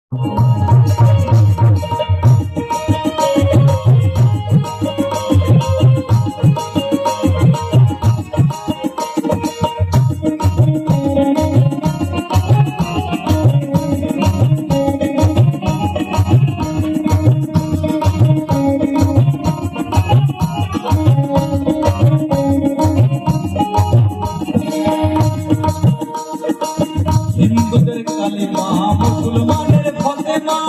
হিন্দুদের কালিমা মুসলমানের ফতেমা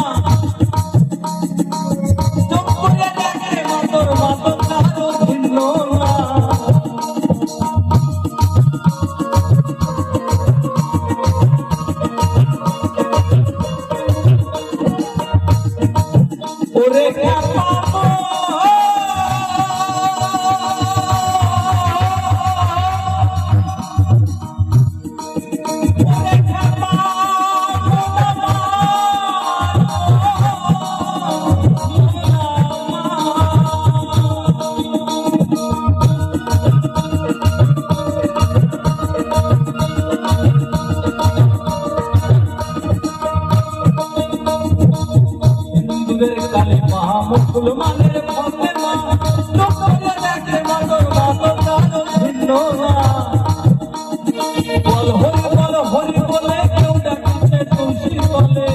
চোখ করে দেখে মাতর মাতর কারো ভিন্ন না। ওরে কালিমা মুসলমানের ফতেমা চোখ করে দেখে মাতর মাতর কারো ভিন্ন না। বল হরি বলে কেউ ডাকিতে তুলসী বলে,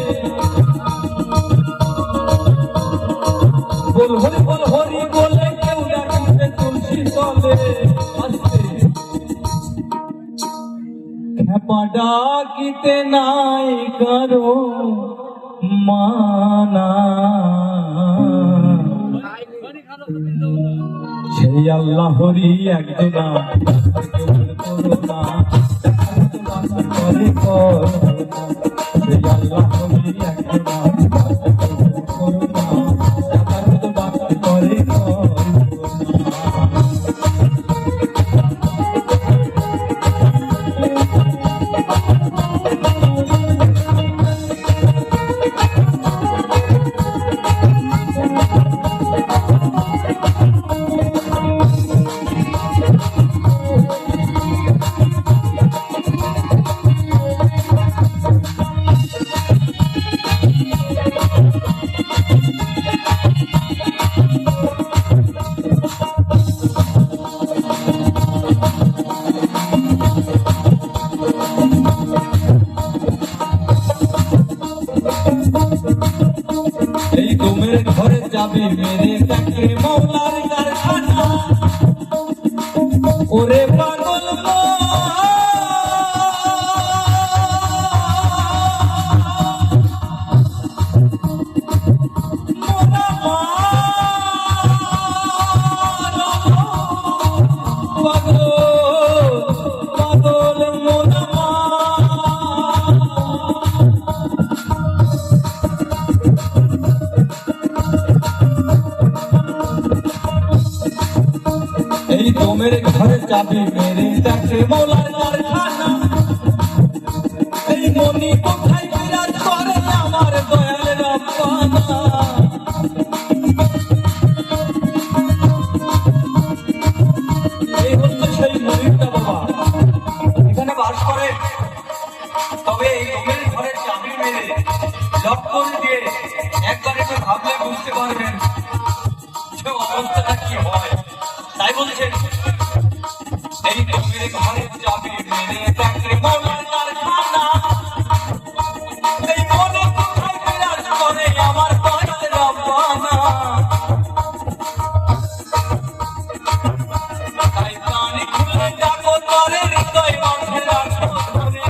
বল হরি বলে কেউ ডাকিতে তুলসী বলে। খেপা ডাকিতে নাই কারো মানা, সেই আল্লাহরই একজনা করোনা করে করোনা, সেই আল্লাহরই একজনা করোনা করে করোনা। এই তোমের ঘরে যাবি মেরে দেখে মৌলার কারখানা। ওরে পাগল এই তোমের ঘরে যাবি মেরে দেখে মৌলার কারখানা। এই মনি কোথায় বিরাজ করে আমার দয়াল রব্বানা। এই হচ্ছে সেই মনিটা বাবা, এখানে বাস করে। তবে এই তোমের ঘরে যাবি মেরে লক্ষণ দিয়ে একবার একটু ভাবলে বুঝতে পারবেন যে অবস্থাটা কি হয়। তাই বলছেন এই তোমের ঘরে যাবি মেরে দেখে মৌলার কারখানা। এই মনে কোথায় বিরাজ করে আমার দয়াল রব্বানা। তাই প্রাণী খুলে ডাকো তরে হৃদয় মাঝে রাখো ধরে,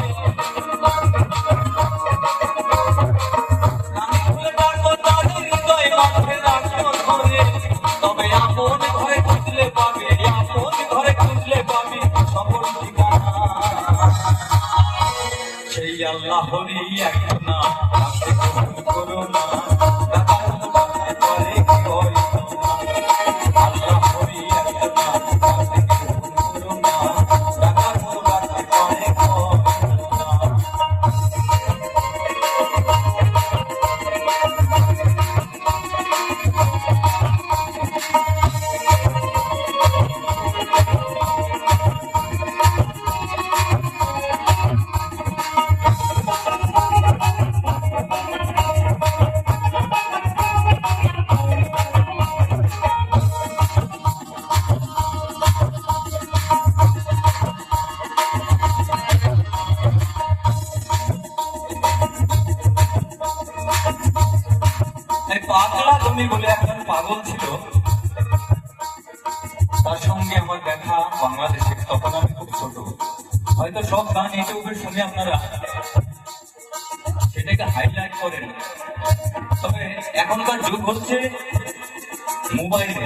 প্রাণী খুলে ডাকো তরে হৃদয় মাঝে রাখো ধরে। তবে আপন ঘরে খুঁজলে পাবে, আপন ঘরে খুঁজলে পাবে সফল ঠিকানা। সেই আল্লাহরই একজনা করোনা করে কি হয়। আল্লাহরই একজনা করোনা টাকার মুরাদে করে করোনা। পাগলা জমি বলে একজন পাগল ছিল, তার সঙ্গে আমার দেখা বাংলাদেশে। তখন আমি খুব ছোট, হয়তো সব গান ইউটিউবে শুনে আপনারা সেটাকে হাইলাইট করেন। তবে এখনকার যুগ হচ্ছে মোবাইলে,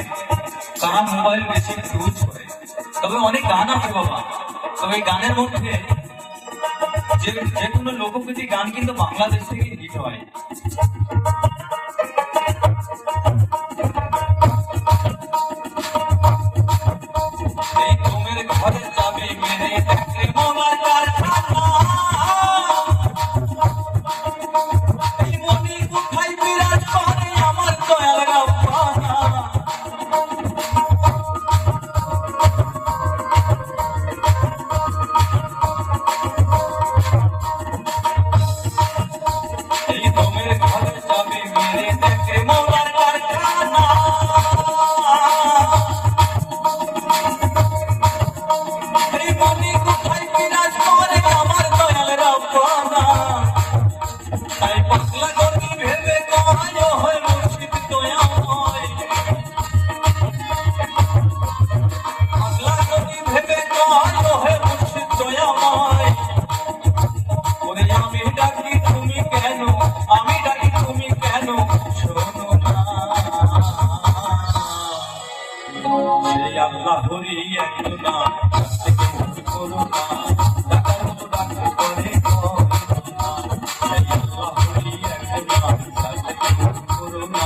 তারা মোবাইল বেশি ইউজ করে। তবে অনেক গান আছে বাবা, তবে এই গানের মধ্যে যে কোনো লোকগীতি গান কিন্তু বাংলাদেশ থেকে হিট হয়। এই ঘুমের ঘরে যাবে মেরে দেখে মোমার কারখানা, এই মনি কোথায় বিরাজ করে আমার দয়াল রাব্বানা। এই ঘুমের ঘরে যাবে মেরে দেখে মোমার কারখানা, এই মনি কোথায় বিরাজ করে আমার দয়াল রাব্বানা। তাই পাগলা গর্বি ভেবে কয় হয় মুর্শিদ দয়াময়, পাগলা গর্বি ভেবে কয় হয় মুর্শিদ দয়াময়। ওরে আমি ডাকি তুমি কেন, আমি ডাকি তুমি কেন শোনো না। সেই আল্লাহ হরি একটু না থেকে মুখ করো না, ডাকার মতো ডাকা করে করো না। সেই আল্লাহ হরি একটু না থেকে মুখ করো না।